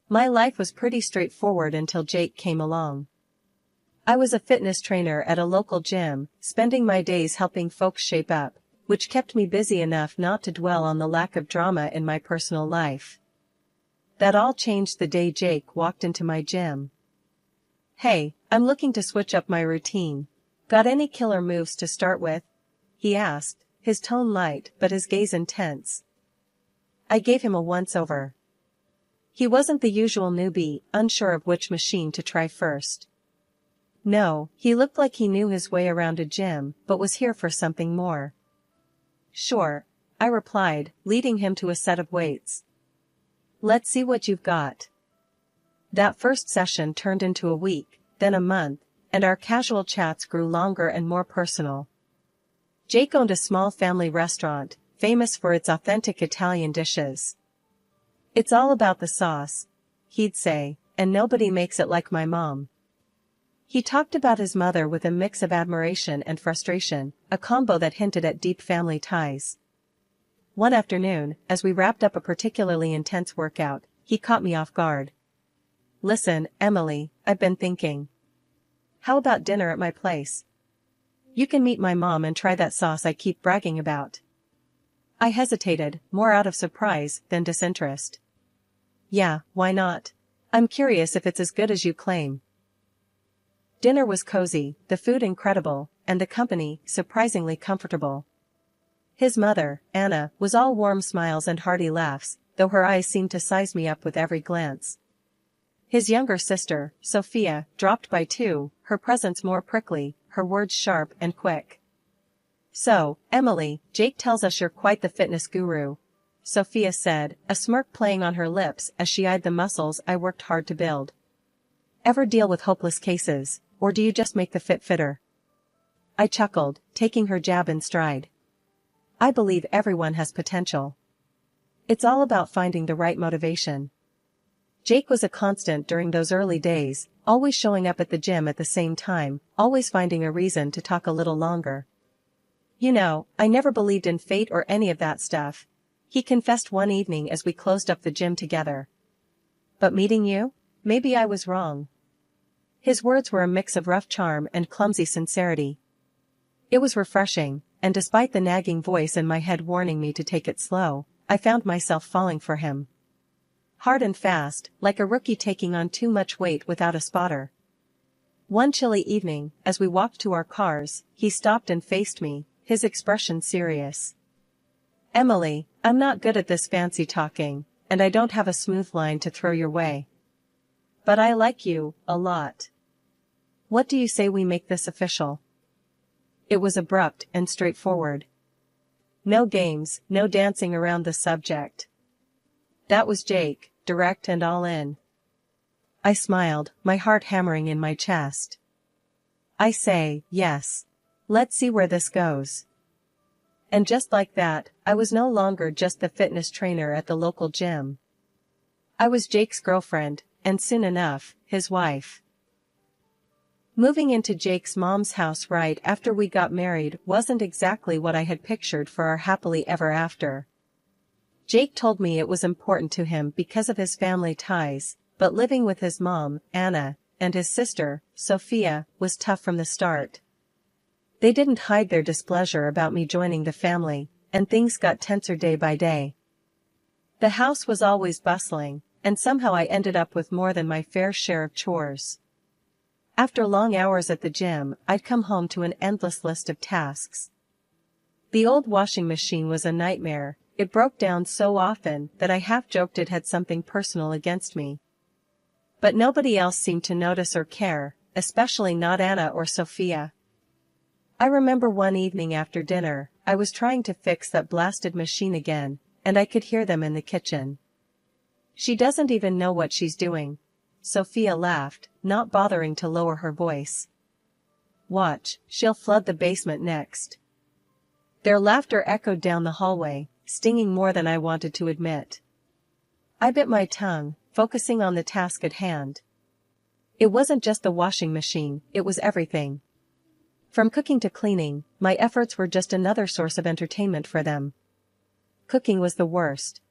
My life was pretty straightforward until Jake came along. I was a fitness trainer at a local gym, spending my days helping folks shape up, which kept me busy enough not to dwell on the lack of drama in my personal life. That all changed the day Jake walked into my gym. "Hey, I'm looking to switch up my routine. Got any killer moves to start with?" he asked, his tone light but his gaze intense. I gave him a once-over. He wasn't the usual newbie, unsure of which machine to try first. No, he looked like he knew his way around a gym, but was here for something more. "Sure," I replied, leading him to a set of weights. "Let's see what you've got." That first session turned into a week, then a month, and our casual chats grew longer and more personal. Jake owned a small family restaurant, famous for its authentic Italian dishes. "It's all about the sauce," he'd say, "and nobody makes it like my mom." He talked about his mother with a mix of admiration and frustration, a combo that hinted at deep family ties. One afternoon, as we wrapped up a particularly intense workout, he caught me off guard. "Listen, Emily, I've been thinking. How about dinner at my place? You can meet my mom and try that sauce I keep bragging about." I hesitated, more out of surprise than disinterest. "Yeah, why not? I'm curious if it's as good as you claim." Dinner was cozy, the food incredible, and the company surprisingly comfortable. His mother, Anna, was all warm smiles and hearty laughs, though her eyes seemed to size me up with every glance. His younger sister, Sophia, dropped by too, her presence more prickly, her words sharp and quick. "So, Emily, Jake tells us you're quite the fitness guru," Sophia said, a smirk playing on her lips as she eyed the muscles I worked hard to build. "Ever deal with hopeless cases, or do you just make the fit fitter?" I chuckled, taking her jab in stride. "I believe everyone has potential. It's all about finding the right motivation." Jake was a constant during those early days, always showing up at the gym at the same time, always finding a reason to talk a little longer. "You know, I never believed in fate or any of that stuff," he confessed one evening as we closed up the gym together. "But meeting you? Maybe I was wrong." His words were a mix of rough charm and clumsy sincerity. It was refreshing, and despite the nagging voice in my head warning me to take it slow, I found myself falling for him. Hard and fast, like a rookie taking on too much weight without a spotter. One chilly evening, as we walked to our cars, he stopped and faced me, his expression serious. "Emily, I'm not good at this fancy talking, and I don't have a smooth line to throw your way. But I like you, a lot. What do you say we make this official?" It was abrupt and straightforward. No games, no dancing around the subject. That was Jake, direct and all in. I smiled, my heart hammering in my chest. "I say, yes. Let's see where this goes." And just like that, I was no longer just the fitness trainer at the local gym. I was Jake's girlfriend, and soon enough, his wife. Moving into Jake's mom's house right after we got married wasn't exactly what I had pictured for our happily ever after. Jake told me it was important to him because of his family ties, but living with his mom, Anna, and his sister, Sophia, was tough from the start. They didn't hide their displeasure about me joining the family, and things got tenser day by day. The house was always bustling, and somehow I ended up with more than my fair share of chores. After long hours at the gym, I'd come home to an endless list of tasks. The old washing machine was a nightmare. It broke down so often that I half joked it had something personal against me. But nobody else seemed to notice or care, especially not Anna or Sophia. I remember one evening after dinner, I was trying to fix that blasted machine again, and I could hear them in the kitchen. "She doesn't even know what she's doing," Sophia laughed, not bothering to lower her voice. "Watch, she'll flood the basement next." Their laughter echoed down the hallway, stinging more than I wanted to admit. I bit my tongue, focusing on the task at hand. It wasn't just the washing machine, it was everything. From cooking to cleaning, my efforts were just another source of entertainment for them. Cooking was the worst.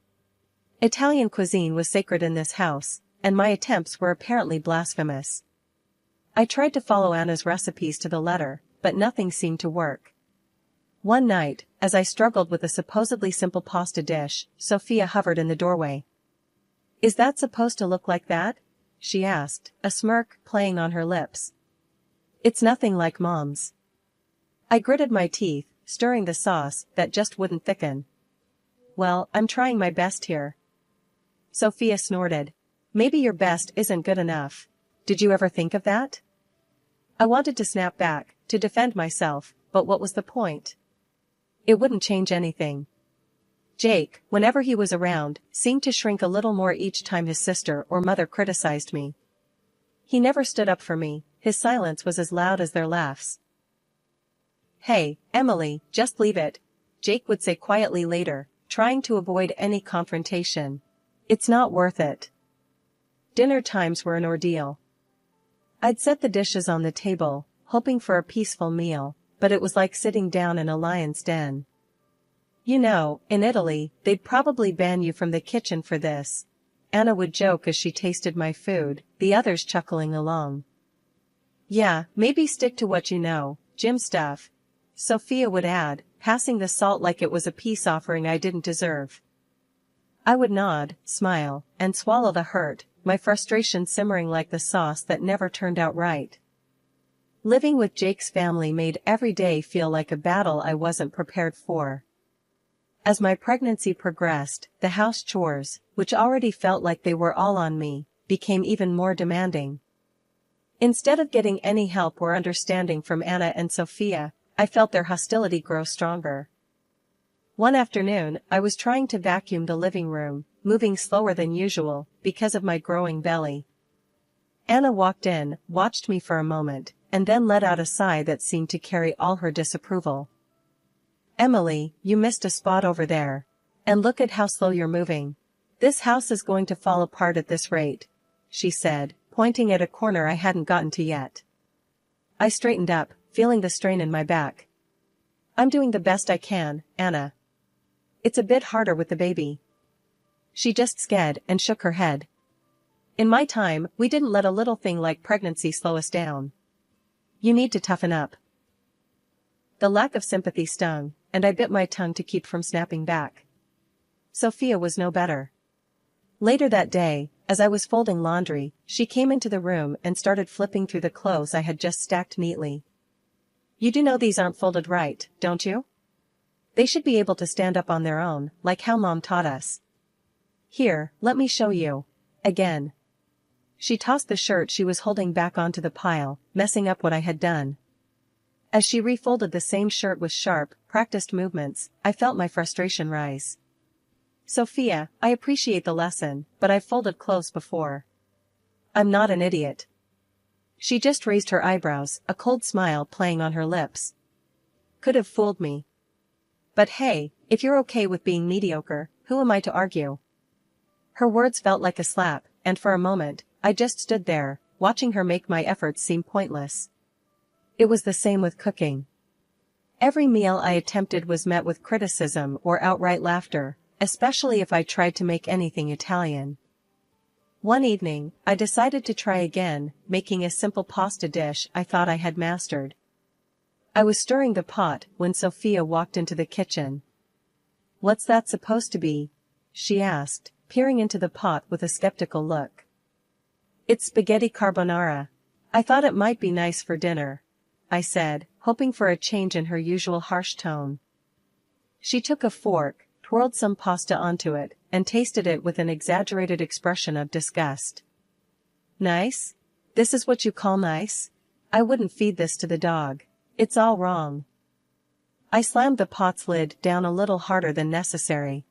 Italian cuisine was sacred in this house, and my attempts were apparently blasphemous. I tried to follow Anna's recipes to the letter, but nothing seemed to work. One night, as I struggled with a supposedly simple pasta dish, Sophia hovered in the doorway. "Is that supposed to look like that?" she asked, a smirk playing on her lips. "It's nothing like Mom's." I gritted my teeth, stirring the sauce that just wouldn't thicken. "Well, I'm trying my best here." Sophia snorted. "Maybe your best isn't good enough. Did you ever think of that?" I wanted to snap back, to defend myself, but what was the point? It wouldn't change anything. Jake, whenever he was around, seemed to shrink a little more each time his sister or mother criticized me. He never stood up for me, his silence was as loud as their laughs. "Hey, Emily, just leave it," Jake would say quietly later, trying to avoid any confrontation. "It's not worth it." Dinner times were an ordeal. I'd set the dishes on the table, hoping for a peaceful meal, but it was like sitting down in a lion's den. "You know, in Italy, they'd probably ban you from the kitchen for this," Anna would joke as she tasted my food, the others chuckling along. "Yeah, maybe stick to what you know, gym stuff," Sophia would add, passing the salt like it was a peace offering I didn't deserve. I would nod, smile, and swallow the hurt, my frustration simmering like the sauce that never turned out right. Living with Jake's family made every day feel like a battle I wasn't prepared for. As my pregnancy progressed, the house chores, which already felt like they were all on me, became even more demanding. Instead of getting any help or understanding from Anna and Sophia, I felt their hostility grow stronger. One afternoon, I was trying to vacuum the living room, moving slower than usual, because of my growing belly. Anna walked in, watched me for a moment, and then let out a sigh that seemed to carry all her disapproval. "Emily, you missed a spot over there. And look at how slow you're moving. This house is going to fall apart at this rate," she said, pointing at a corner I hadn't gotten to yet. I straightened up, feeling the strain in my back. "I'm doing the best I can, Anna. It's a bit harder with the baby." She just sked and shook her head. "In my time, we didn't let a little thing like pregnancy slow us down. You need to toughen up." The lack of sympathy stung, and I bit my tongue to keep from snapping back. Sophia was no better. Later that day, as I was folding laundry, she came into the room and started flipping through the clothes I had just stacked neatly. "You do know these aren't folded right, don't you? They should be able to stand up on their own, like how Mom taught us. Here, let me show you. Again." She tossed the shirt she was holding back onto the pile, messing up what I had done. As she refolded the same shirt with sharp, practiced movements, I felt my frustration rise. "Sophia, I appreciate the lesson, but I've folded clothes before. I'm not an idiot." She just raised her eyebrows, a cold smile playing on her lips. Could have fooled me. But hey, if you're okay with being mediocre, who am I to argue? Her words felt like a slap, and for a moment, I just stood there, watching her make my efforts seem pointless. It was the same with cooking. Every meal I attempted was met with criticism or outright laughter, especially if I tried to make anything Italian. One evening, I decided to try again, making a simple pasta dish I thought I had mastered. I was stirring the pot when Sophia walked into the kitchen. "What's that supposed to be?" she asked, peering into the pot with a skeptical look. "It's spaghetti carbonara. I thought it might be nice for dinner," I said, hoping for a change in her usual harsh tone. She took a fork, twirled some pasta onto it, and tasted it with an exaggerated expression of disgust. "Nice? This is what you call nice? I wouldn't feed this to the dog. It's all wrong." I slammed the pot's lid down a little harder than necessary.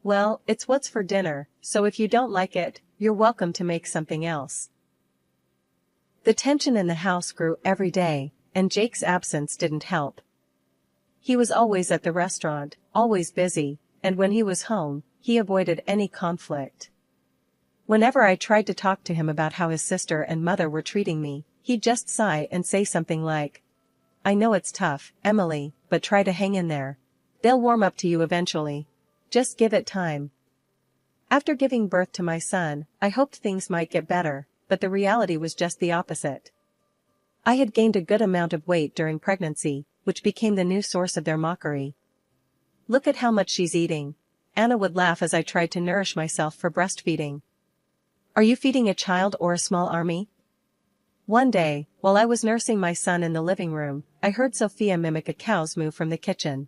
"Well, it's what's for dinner, so if you don't like it, you're welcome to make something else." The tension in the house grew every day, and Jake's absence didn't help. He was always at the restaurant, always busy, and when he was home, he avoided any conflict. Whenever I tried to talk to him about how his sister and mother were treating me, he'd just sigh and say something like, "I know it's tough, Emily, but try to hang in there. They'll warm up to you eventually. Just give it time." After giving birth to my son, I hoped things might get better, but the reality was just the opposite. I had gained a good amount of weight during pregnancy, which became the new source of their mockery. "Look at how much she's eating," Anna would laugh as I tried to nourish myself for breastfeeding. "Are you feeding a child or a small army?" One day, while I was nursing my son in the living room, I heard Sophia mimic a cow's moo from the kitchen.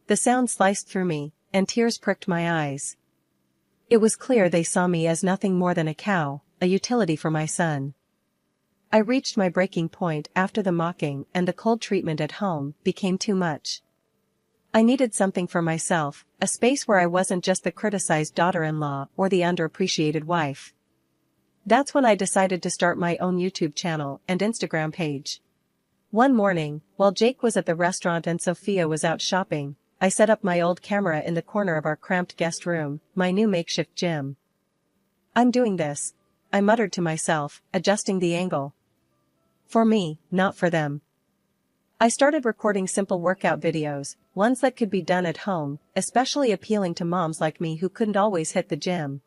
The sound sliced through me, and tears pricked my eyes. It was clear they saw me as nothing more than a cow, a utility for my son. I reached my breaking point after the mocking, and the cold treatment at home became too much. I needed something for myself, a space where I wasn't just the criticized daughter-in-law or the underappreciated wife. That's when I decided to start my own YouTube channel and Instagram page. One morning, while Jake was at the restaurant and Sophia was out shopping, I set up my old camera in the corner of our cramped guest room, my new makeshift gym. "I'm doing this," I muttered to myself, adjusting the angle. "For me, not for them." I started recording simple workout videos, ones that could be done at home, especially appealing to moms like me who couldn't always hit the gym.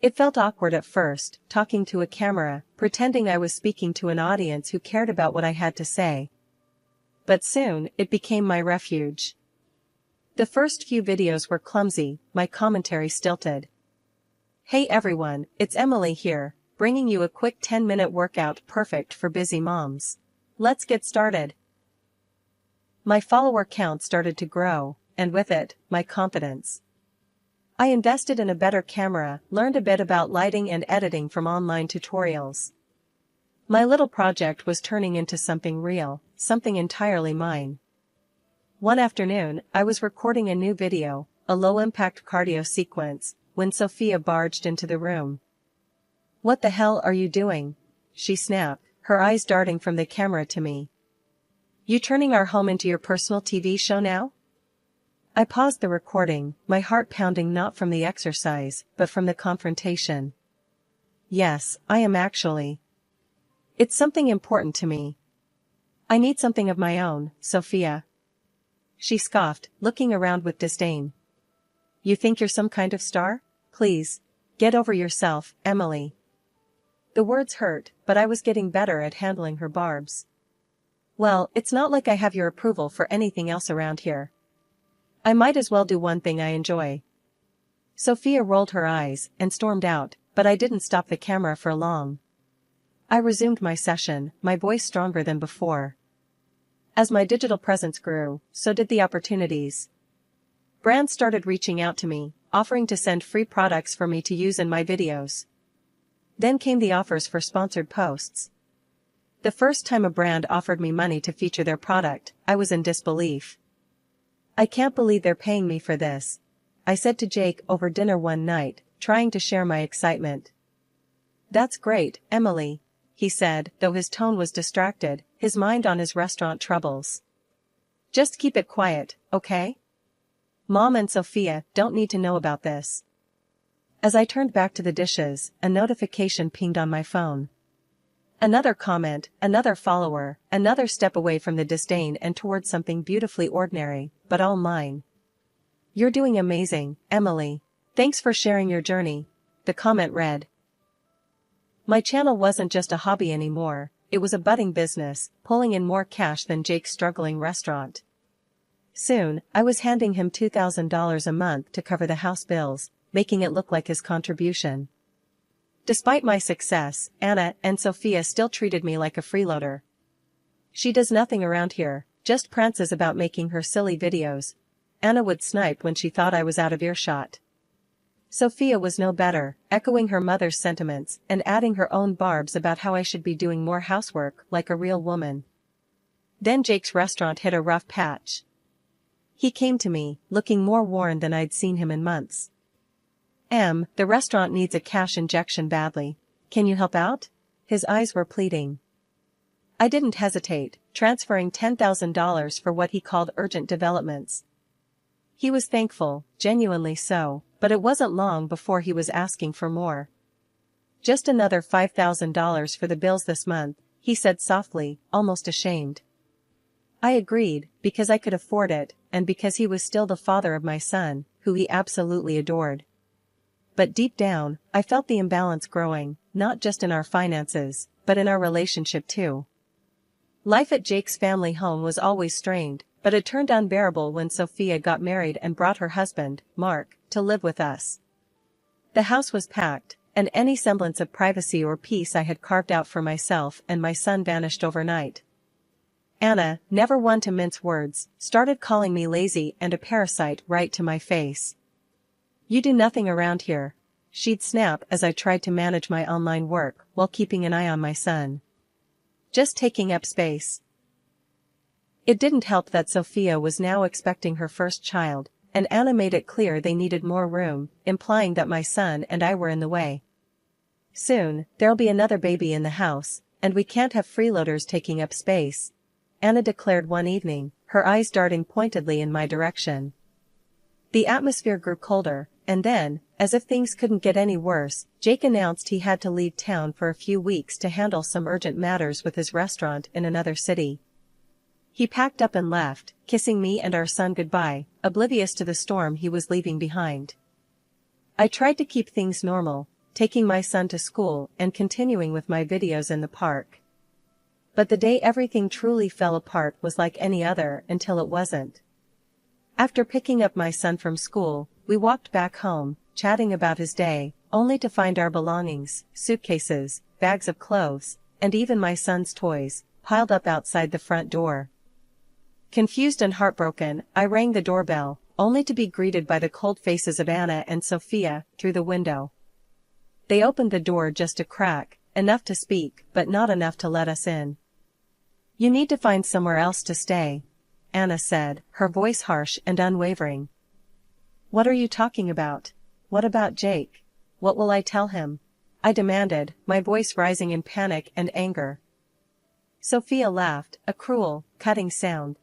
It felt awkward at first, talking to a camera, pretending I was speaking to an audience who cared about what I had to say. But soon, it became my refuge. The first few videos were clumsy, my commentary stilted. "Hey everyone, it's Emily here, bringing you a quick 10-minute workout perfect for busy moms. Let's get started." My follower count started to grow, and with it, my confidence. I invested in a better camera, learned a bit about lighting and editing from online tutorials. My little project was turning into something real, something entirely mine. One afternoon, I was recording a new video, a low-impact cardio sequence, when Sophia barged into the room. "What the hell are you doing?" she snapped, her eyes darting from the camera to me. "You turning our home into your personal TV show now?" I paused the recording, my heart pounding not from the exercise, but from the confrontation. "Yes, I am actually. It's something important to me. I need something of my own, Sophia." She scoffed, looking around with disdain. "You think you're some kind of star? Please, get over yourself, Emily." The words hurt, but I was getting better at handling her barbs. "Well, it's not like I have your approval for anything else around here. I might as well do one thing I enjoy." Sophia rolled her eyes and stormed out, but I didn't stop the camera for long. I resumed my session, my voice stronger than before. As my digital presence grew, so did the opportunities. Brands started reaching out to me, offering to send free products for me to use in my videos. Then came the offers for sponsored posts. The first time a brand offered me money to feature their product, I was in disbelief. "I can't believe they're paying me for this," I said to Jake over dinner one night, trying to share my excitement. "That's great, Emily," he said, though his tone was distracted, his mind on his restaurant troubles. "Just keep it quiet, okay? Mom and Sophia don't need to know about this." As I turned back to the dishes, a notification pinged on my phone. Another comment, another follower, another step away from the disdain and towards something beautifully ordinary, but all mine. "You're doing amazing, Emily. Thanks for sharing your journey," the comment read. My channel wasn't just a hobby anymore, it was a budding business, pulling in more cash than Jake's struggling restaurant. Soon, I was handing him $2,000 a month to cover the house bills, making it look like his contribution. Despite my success, Anna and Sophia still treated me like a freeloader. "She does nothing around here, just prances about making her silly videos," Anna would snipe when she thought I was out of earshot. Sophia was no better, echoing her mother's sentiments and adding her own barbs about how I should be doing more housework like a real woman. Then Jake's restaurant hit a rough patch. He came to me, looking more worn than I'd seen him in months. The restaurant needs a cash injection badly. Can you help out?" His eyes were pleading. I didn't hesitate, transferring $10,000 for what he called urgent developments. He was thankful, genuinely so, but it wasn't long before he was asking for more. "Just another $5,000 for the bills this month," he said softly, almost ashamed. I agreed, because I could afford it, and because he was still the father of my son, who he absolutely adored. but deep down, I felt the imbalance growing, not just in our finances, but in our relationship too. Life at Jake's family home was always strained, but it turned unbearable when Sophia got married and brought her husband, Mark, to live with us. The house was packed, and any semblance of privacy or peace I had carved out for myself and my son vanished overnight. Anna, never one to mince words, started calling me lazy and a parasite right to my face. "You do nothing around here," she'd snap as I tried to manage my online work while keeping an eye on my son. "Just taking up space." It didn't help that Sophia was now expecting her first child, and Anna made it clear they needed more room, implying that my son and I were in the way. "Soon, there'll be another baby in the house, and we can't have freeloaders taking up space," Anna declared one evening, her eyes darting pointedly in my direction. The atmosphere grew colder, and then, as if things couldn't get any worse, Jake announced he had to leave town for a few weeks to handle some urgent matters with his restaurant in another city. He packed up and left, kissing me and our son goodbye, oblivious to the storm he was leaving behind. I tried to keep things normal, taking my son to school and continuing with my videos in the park. But the day everything truly fell apart was like any other until it wasn't. After picking up my son from school, we walked back home, chatting about his day, only to find our belongings, suitcases, bags of clothes, and even my son's toys, piled up outside the front door. Confused and heartbroken, I rang the doorbell, only to be greeted by the cold faces of Anna and Sophia through the window. They opened the door just a crack, enough to speak, but not enough to let us in. "You need to find somewhere else to stay," Anna said, her voice harsh and unwavering. "What are you talking about? What about Jake? What will I tell him?" I demanded, my voice rising in panic and anger. Sophia laughed, a cruel, cutting sound.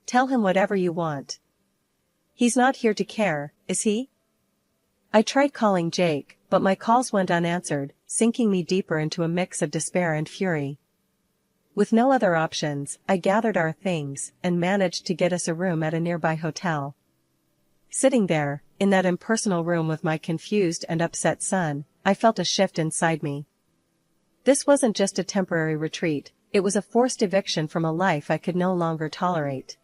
"Tell him whatever you want. He's not here to care, is he?" I tried calling Jake, but my calls went unanswered, sinking me deeper into a mix of despair and fury. With no other options, I gathered our things and managed to get us a room at a nearby hotel. Sitting there, in that impersonal room with my confused and upset son, I felt a shift inside me. This wasn't just a temporary retreat, it was a forced eviction from a life I could no longer tolerate.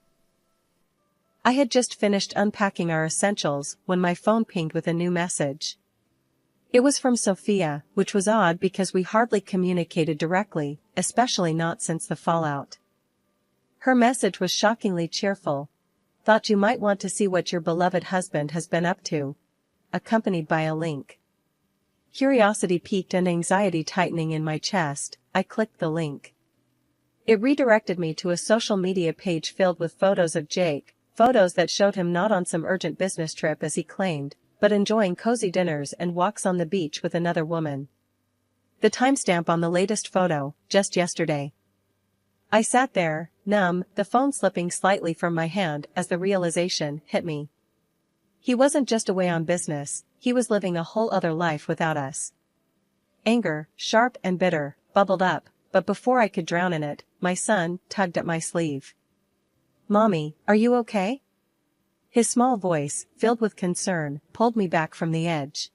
I had just finished unpacking our essentials when my phone pinged with a new message. It was from Sophia, which was odd because we hardly communicated directly, especially not since the fallout. Her message was shockingly cheerful. "Thought you might want to see what your beloved husband has been up to," accompanied by a link. Curiosity piqued and anxiety tightening in my chest, I clicked the link. It redirected me to a social media page filled with photos of Jake, photos that showed him not on some urgent business trip as he claimed, but enjoying cozy dinners and walks on the beach with another woman. The timestamp on the latest photo, just yesterday. I sat there, numb, the phone slipping slightly from my hand as the realization hit me. He wasn't just away on business, he was living a whole other life without us. Anger, sharp and bitter, bubbled up, but before I could drown in it, my son tugged at my sleeve. "Mommy, are you okay?" His small voice, filled with concern, pulled me back from the edge.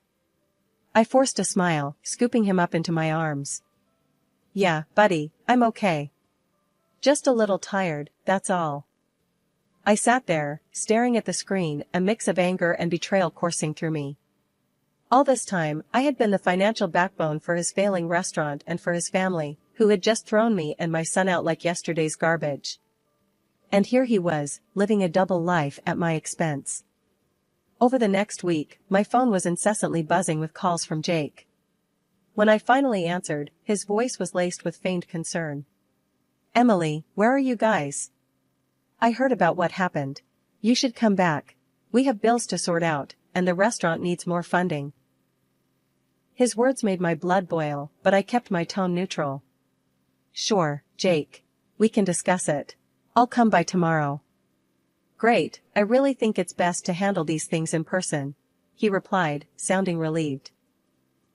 I forced a smile, scooping him up into my arms. "Yeah, buddy, I'm okay. Just a little tired, that's all." I sat there, staring at the screen, a mix of anger and betrayal coursing through me. All this time, I had been the financial backbone for his failing restaurant and for his family, who had just thrown me and my son out like yesterday's garbage. And here he was, living a double life at my expense. Over the next week, my phone was incessantly buzzing with calls from Jake. When I finally answered, his voice was laced with feigned concern. "Emily, where are you guys? I heard about what happened. You should come back. We have bills to sort out, and the restaurant needs more funding." His words made my blood boil, but I kept my tone neutral. "Sure, Jake. We can discuss it. I'll come by tomorrow." "Great, I really think it's best to handle these things in person," he replied, sounding relieved.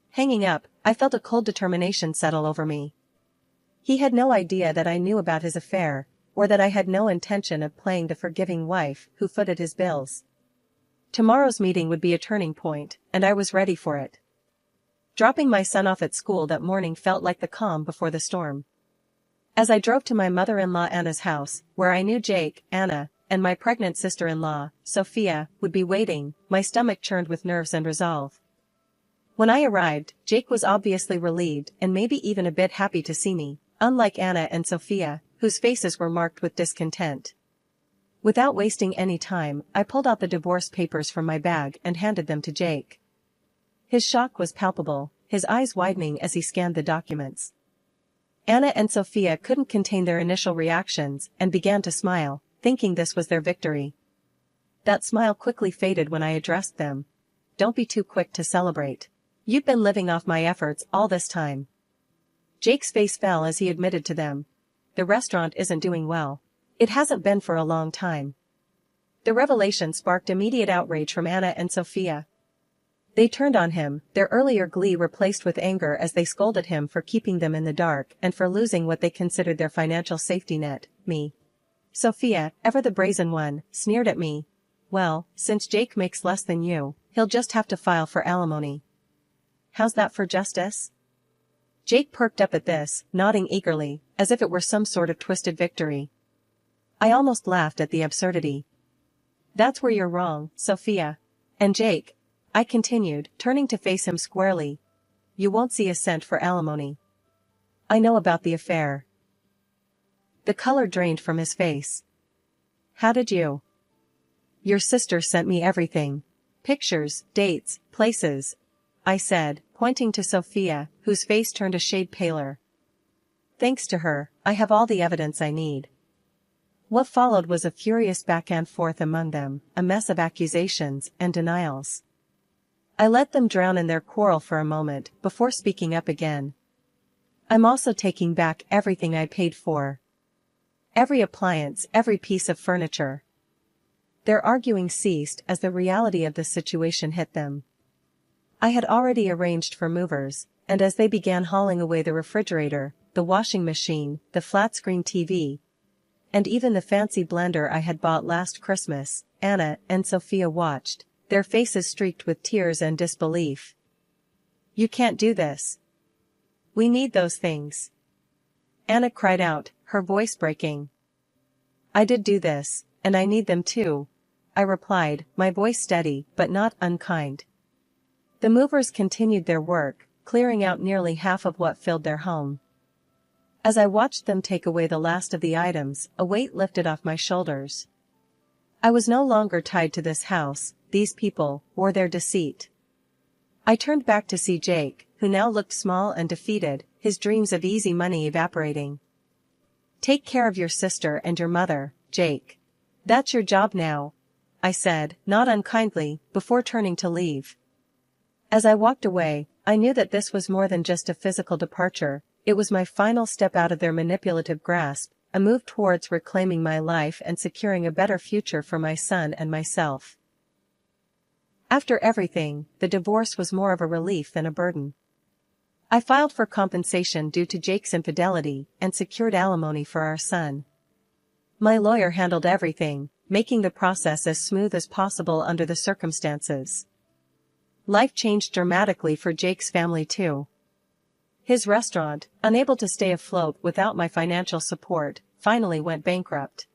Hanging up, I felt a cold determination settle over me. He had no idea that I knew about his affair, or that I had no intention of playing the forgiving wife who footed his bills. Tomorrow's meeting would be a turning point, and I was ready for it. Dropping my son off at school that morning felt like the calm before the storm. As I drove to my mother-in-law Anna's house, where I knew Jake, Anna, and my pregnant sister-in-law, Sophia, would be waiting, my stomach churned with nerves and resolve. When I arrived, Jake was obviously relieved and maybe even a bit happy to see me, unlike Anna and Sophia, whose faces were marked with discontent. Without wasting any time, I pulled out the divorce papers from my bag and handed them to Jake. His shock was palpable, his eyes widening as he scanned the documents. Anna and Sophia couldn't contain their initial reactions and began to smile, thinking this was their victory. That smile quickly faded when I addressed them. Don't be too quick to celebrate. You've been living off my efforts all this time. Jake's face fell as he admitted to them. The restaurant isn't doing well. It hasn't been for a long time. The revelation sparked immediate outrage from Anna and Sophia. They turned on him, their earlier glee replaced with anger as they scolded him for keeping them in the dark and for losing what they considered their financial safety net, me. Sophia, ever the brazen one, sneered at me. Well, since Jake makes less than you, he'll just have to file for alimony. How's that for justice? Jake perked up at this, nodding eagerly, as if it were some sort of twisted victory. I almost laughed at the absurdity. That's where you're wrong, Sophia. And Jake, I continued, turning to face him squarely. You won't see a cent for alimony. I know about the affair. The color drained from his face. How did you? Your sister sent me everything. Pictures, dates, places, I said, pointing to Sophia, whose face turned a shade paler. Thanks to her, I have all the evidence I need. What followed was a furious back and forth among them, a mess of accusations and denials. I let them drown in their quarrel for a moment before speaking up again. I'm also taking back everything I paid for. Every appliance, every piece of furniture. Their arguing ceased as the reality of the situation hit them. I had already arranged for movers, and as they began hauling away the refrigerator, the washing machine, the flat-screen TV, and even the fancy blender I had bought last Christmas, Anna and Sophia watched, their faces streaked with tears and disbelief. You can't do this. We need those things. Anna cried out, her voice breaking. I did do this, and I need them too, I replied, my voice steady but not unkind. The movers continued their work, clearing out nearly half of what filled their home. As I watched them take away the last of the items, a weight lifted off my shoulders. I was no longer tied to this house, these people, or their deceit. I turned back to see Jake, who now looked small and defeated, his dreams of easy money evaporating. Take care of your sister and your mother, Jake. That's your job now, I said, not unkindly, before turning to leave. As I walked away, I knew that this was more than just a physical departure, it was my final step out of their manipulative grasp, a move towards reclaiming my life and securing a better future for my son and myself. After everything, the divorce was more of a relief than a burden. I filed for compensation due to Jake's infidelity and secured alimony for our son. My lawyer handled everything, making the process as smooth as possible under the circumstances. Life changed dramatically for Jake's family too. His restaurant, unable to stay afloat without my financial support, finally went bankrupt.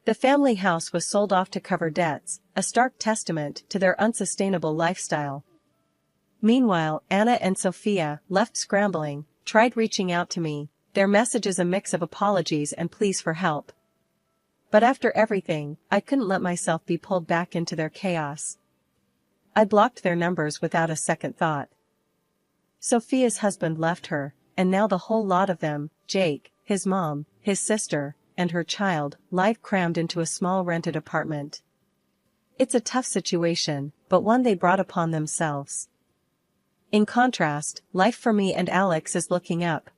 The family house was sold off to cover debts, a stark testament to their unsustainable lifestyle. Meanwhile, Anna and Sophia, left scrambling, tried reaching out to me, their messages a mix of apologies and pleas for help. But after everything, I couldn't let myself be pulled back into their chaos. I blocked their numbers without a second thought. Sophia's husband left her, and now the whole lot of them, Jake, his mom, his sister, and her child, life crammed into a small rented apartment. It's a tough situation, but one they brought upon themselves. In contrast, life for me and Alex is looking up.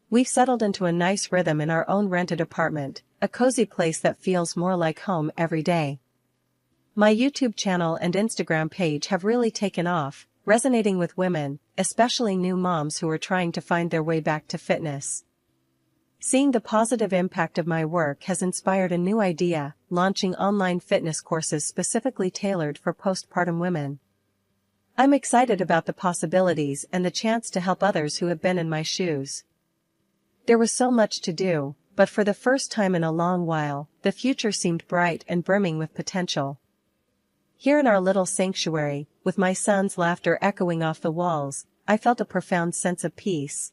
We've settled into a nice rhythm in our own rented apartment, a cozy place that feels more like home every day. My YouTube channel and Instagram page have really taken off, resonating with women, especially new moms who are trying to find their way back to fitness. Seeing the positive impact of my work has inspired a new idea, launching online fitness courses specifically tailored for postpartum women. I'm excited about the possibilities and the chance to help others who have been in my shoes. There was so much to do, but for the first time in a long while, the future seemed bright and brimming with potential. Here in our little sanctuary, with my son's laughter echoing off the walls, I felt a profound sense of peace.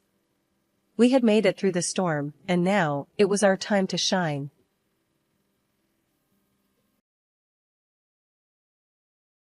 We had made it through the storm, and now, it was our time to shine.